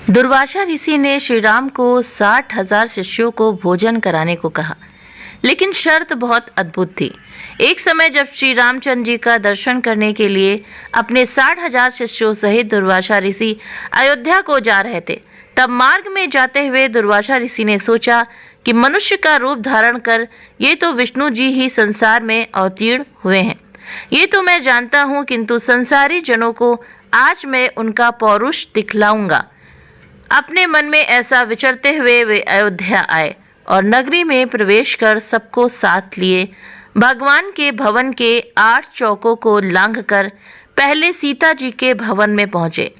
दुर्वासा ऋषि ने श्री राम को 60,000 शिष्यों को भोजन कराने को कहा, लेकिन शर्त बहुत अद्भुत थी। एक समय जब श्री रामचंद्र जी का दर्शन करने के लिए अपने 60,000 शिष्यों सहित दुर्वासा ऋषि अयोध्या को जा रहे थे, तब मार्ग में जाते हुए दुर्वासा ऋषि ने सोचा कि मनुष्य का रूप धारण कर ये तो विष्णु जी ही संसार में अवतीर्ण हुए हैं। ये तो मैं जानता हूँ, किंतु संसारी जनों को आज मैं उनका पौरुष दिखलाऊंगा। अपने मन में ऐसा विचरते हुए वे अयोध्या आए और नगरी में प्रवेश कर सबको साथ लिए भगवान के भवन के 8 चौकों को लांघकर पहले सीता जी के भवन में पहुँचे।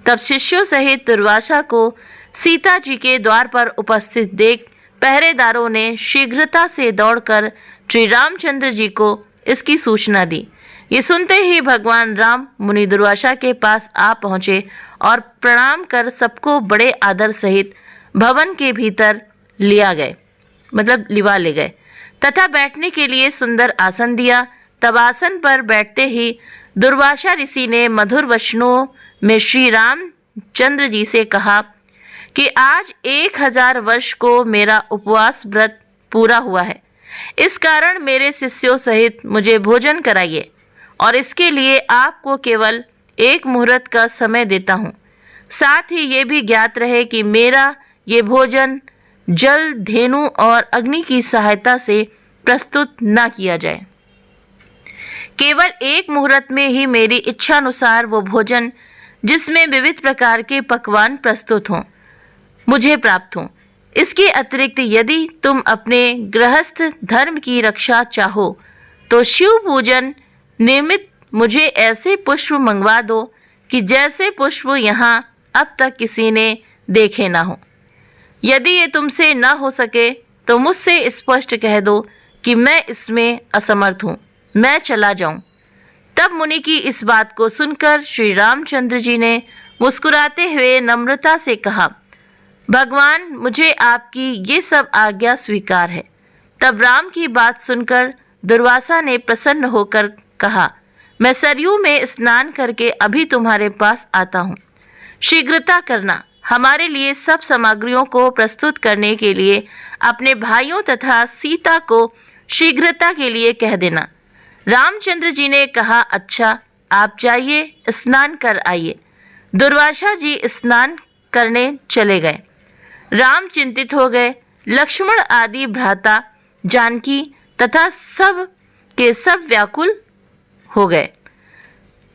तब शिष्यों सहित दुर्वासा को सीता जी के द्वार पर उपस्थित देख पहरेदारों ने शीघ्रता से दौड़कर श्री रामचंद्र जी को इसकी सूचना दी। ये सुनते ही भगवान राम मुनि दुर्वासा के पास आ पहुँचे और प्रणाम कर सबको बड़े आदर सहित भवन के भीतर लिवा ले गए तथा बैठने के लिए सुंदर आसन दिया। तब आसन पर बैठते ही दुर्वासा ऋषि ने मधुर वचनों में श्री रामचंद्र जी से कहा कि आज 1000 वर्ष को मेरा उपवास व्रत पूरा हुआ है। इस कारण मेरे शिष्यों सहित मुझे भोजन कराइए और इसके लिए आपको केवल 1 मुहूर्त का समय देता हूँ। साथ ही ये भी ज्ञात रहे कि मेरा ये भोजन जल, धेनु और अग्नि की सहायता से प्रस्तुत न किया जाए। केवल 1 मुहूर्त में ही मेरी इच्छानुसार वो भोजन, जिसमें विविध प्रकार के पकवान प्रस्तुत हों, मुझे प्राप्त हों। इसके अतिरिक्त यदि तुम अपने गृहस्थ धर्म की रक्षा चाहो तो शिव पूजन निमित्त मुझे ऐसे पुष्प मंगवा दो कि जैसे पुष्प यहाँ अब तक किसी ने देखे ना हो। यदि ये तुमसे न हो सके तो मुझसे स्पष्ट कह दो कि मैं इसमें असमर्थ हूँ, मैं चला जाऊँ। तब मुनि की इस बात को सुनकर श्री रामचंद्र जी ने मुस्कुराते हुए नम्रता से कहा, भगवान, मुझे आपकी ये सब आज्ञा स्वीकार है। तब राम की बात सुनकर दुर्वासा ने प्रसन्न होकर कहा, मैं सरयू में स्नान करके अभी तुम्हारे पास आता हूँ। शीघ्रता करना, हमारे लिए सब सामग्रियों को प्रस्तुत करने के लिए अपने भाइयों तथा सीता को शीघ्रता के लिए कह देना। रामचंद्र जी ने कहा, अच्छा, आप जाइए, स्नान कर आइए। दुर्वासा जी स्नान करने चले गए। राम चिंतित हो गए। लक्ष्मण आदि भ्राता, जानकी तथा सब के सब व्याकुल हो गए।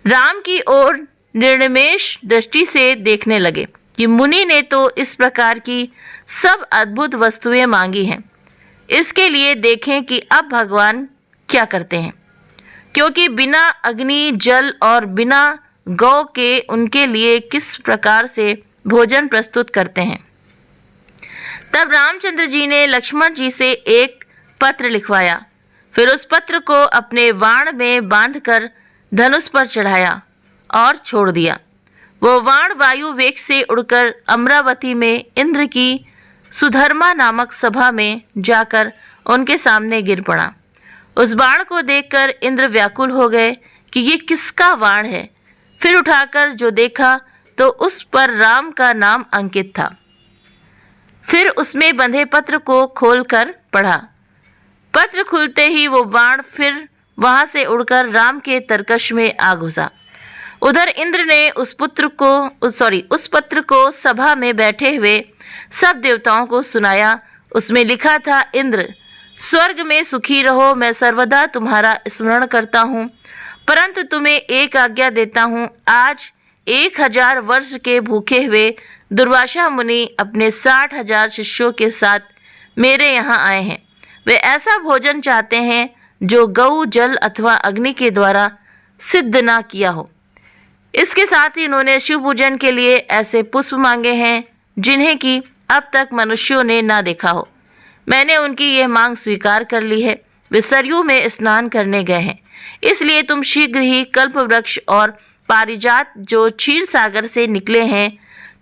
राम की ओर निर्निमेष दृष्टि से देखने लगे कि मुनि ने तो इस प्रकार की सब अद्भुत वस्तुएं मांगी हैं। इसके लिए देखें कि अब भगवान क्या करते हैं, क्योंकि बिना अग्नि, जल और बिना गौ के उनके लिए किस प्रकार से भोजन प्रस्तुत करते हैं। तब रामचंद्र जी ने लक्ष्मण जी से एक पत्र लिखवाया। फिर उस पत्र को अपने बाण में बांधकर धनुष पर चढ़ाया और छोड़ दिया। वो बाण वायु वेग से उड़कर अमरावती में इंद्र की सुधर्मा नामक सभा में जाकर उनके सामने गिर पड़ा। उस बाण को देखकर इंद्र व्याकुल हो गए कि ये किसका बाण है। फिर उठाकर जो देखा तो उस पर राम का नाम अंकित था। फिर उसमें बंधे पत्र को खोलकर पढ़ा। पत्र खुलते ही वो बाण फिर वहां से उड़कर राम के तरकश में आ घुसा। उधर इंद्र ने उस पत्र को सभा में बैठे हुए सब देवताओं को सुनाया। उसमें लिखा था, इंद्र, स्वर्ग में सुखी रहो, मैं सर्वदा तुम्हारा स्मरण करता हूँ, परंतु तुम्हें एक आज्ञा देता हूँ। आज 1000 वर्ष के भूखे हुए दुर्वासा मुनि अपने 60,000 शिष्यों के साथ मेरे यहाँ आए हैं। वे ऐसा भोजन चाहते हैं जो गौ, जल अथवा अग्नि के द्वारा सिद्ध ना किया हो। इसके साथ ही उन्होंने शिव पूजन के लिए ऐसे पुष्प मांगे हैं जिन्हें कि अब तक मनुष्यों ने ना देखा हो। मैंने उनकी यह मांग स्वीकार कर ली है। वे सरयू में स्नान करने गए हैं, इसलिए तुम शीघ्र ही कल्प वृक्ष और पारिजात जो क्षीर सागर से निकले हैं,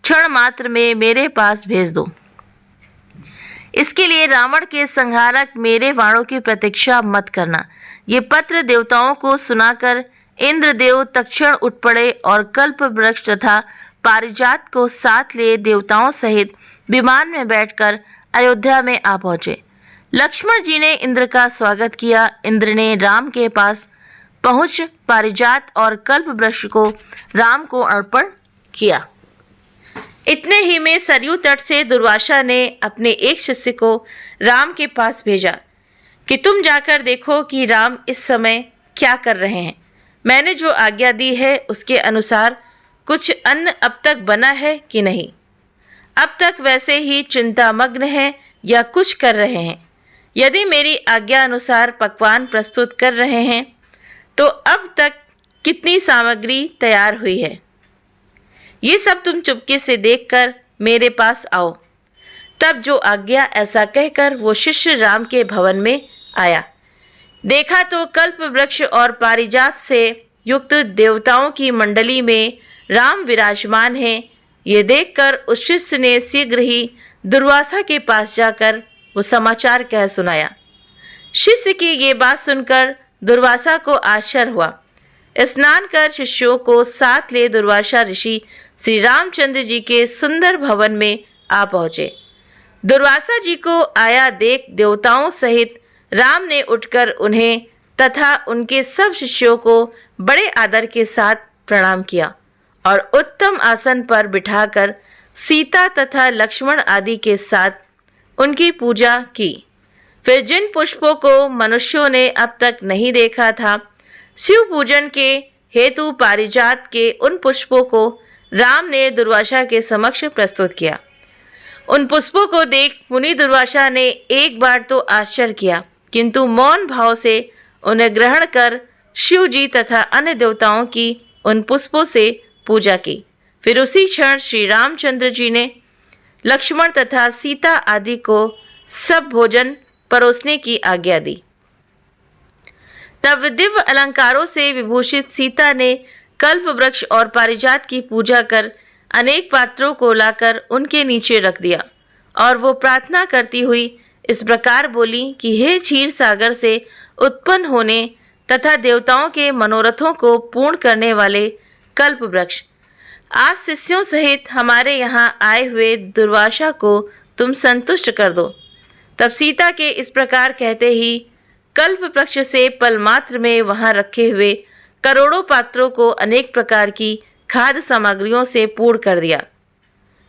क्षण मात्र में मेरे पास भेज दो। इसके लिए रावण के संहारक मेरे वाणों की प्रतीक्षा मत करना। ये पत्र देवताओं को सुनाकर इंद्रदेव तत्क्षण उठ पड़े और कल्प वृक्ष तथा पारिजात को साथ लिए देवताओं सहित विमान में बैठकर अयोध्या में आ पहुंचे। लक्ष्मण जी ने इंद्र का स्वागत किया। इंद्र ने राम के पास पहुंच पारिजात और कल्प वृक्ष को राम को अर्पण किया। इतने ही में सरयू तट से दुर्वासा ने अपने एक शिष्य को राम के पास भेजा कि तुम जाकर देखो कि राम इस समय क्या कर रहे हैं। मैंने जो आज्ञा दी है उसके अनुसार कुछ अन्न अब तक बना है कि नहीं। अब तक वैसे ही चिंतामग्न है या कुछ कर रहे हैं। यदि मेरी आज्ञा अनुसार पकवान प्रस्तुत कर रहे हैं तो अब तक कितनी सामग्री तैयार हुई है, ये सब तुम चुपके से देखकर मेरे पास आओ। तब जो आज्ञा, ऐसा कहकर वो शिष्य राम के भवन में आया। देखा तो कल्प वृक्ष और पारिजात से युक्त देवताओं की मंडली में राम विराजमान हैं। ये देखकर उस शिष्य ने शीघ्र ही दुर्वासा के पास जाकर वो समाचार कह सुनाया। शिष्य की ये बात सुनकर दुर्वासा को आश्चर्य हुआ। स्नान कर शिष्यों को साथ ले दुर्वासा ऋषि श्री रामचंद्र जी के सुंदर भवन में आ पहुंचे। दुर्वासा जी को आया देख देवताओं सहित राम ने उठकर उन्हें तथा उनके सब शिष्यों को बड़े आदर के साथ प्रणाम किया और उत्तम आसन पर बिठाकर सीता तथा लक्ष्मण आदि के साथ उनकी पूजा की। फिर जिन पुष्पों को मनुष्यों ने अब तक नहीं देखा था, शिव पूजन के हेतु पारिजात के उन पुष्पों को राम ने दुर्वासा के समक्ष प्रस्तुत किया। उन पुष्पों को देख मुनि दुर्वासा ने एक बार तो आश्चर्य किया, किंतु मौन भाव से उन्हें ग्रहण कर शिव जी तथा अन्य देवताओं की उन पुष्पों से पूजा की। फिर उसी क्षण श्री रामचंद्र जी ने लक्ष्मण तथा सीता आदि को सब भोजन परोसने की आज्ञा दी। तब दिव्य अलंकारों से विभूषित सीता ने कल्प वृक्ष और पारिजात की पूजा कर अनेक पात्रों को लाकर उनके नीचे रख दिया और वो प्रार्थना करती हुई इस प्रकार बोली कि हे क्षीर सागर से उत्पन्न होने तथा देवताओं के मनोरथों को पूर्ण करने वाले कल्प वृक्ष, आज शिष्यों सहित हमारे यहाँ आए हुए दुर्वासा को तुम संतुष्ट कर दो। तब सीता के इस प्रकार कहते ही कल्प वृक्ष से पल मात्र में वहां रखे हुए करोड़ों पात्रों को अनेक प्रकार की खाद्य सामग्रियों से पूर्ण कर दिया।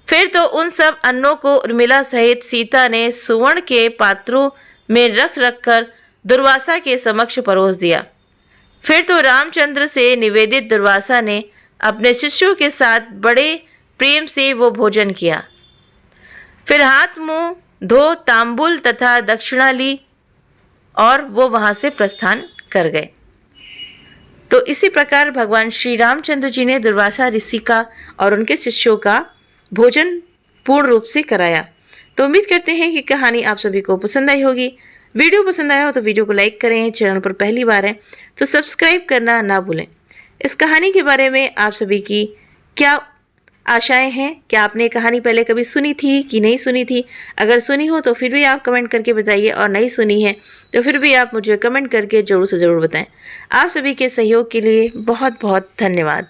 फिर तो उन सब अन्नों को उर्मिला सहित सीता ने सुवर्ण के पात्रों में रख कर दुर्वासा के समक्ष परोस दिया। फिर तो रामचंद्र से निवेदित दुर्वासा ने अपने शिष्यों के साथ बड़े प्रेम से वो भोजन किया। फिर हाथ मुंह धो तांबुल तथा दक्षिणा ली और वो वहां से प्रस्थान कर गए। तो इसी प्रकार भगवान श्री रामचंद्र जी ने दुर्वासा ऋषि का और उनके शिष्यों का भोजन पूर्ण रूप से कराया। तो उम्मीद करते हैं कि कहानी आप सभी को पसंद आई होगी। वीडियो पसंद आया हो तो वीडियो को लाइक करें। चैनल पर पहली बार है तो सब्सक्राइब करना ना भूलें। इस कहानी के बारे में आप सभी की क्या आशाएं हैं? क्या आपने कहानी पहले कभी सुनी थी कि नहीं सुनी थी? अगर सुनी हो तो फिर भी आप कमेंट करके बताइए, और नहीं सुनी है तो फिर भी आप मुझे कमेंट करके ज़रूर से ज़रूर बताएं। आप सभी के सहयोग के लिए बहुत बहुत धन्यवाद।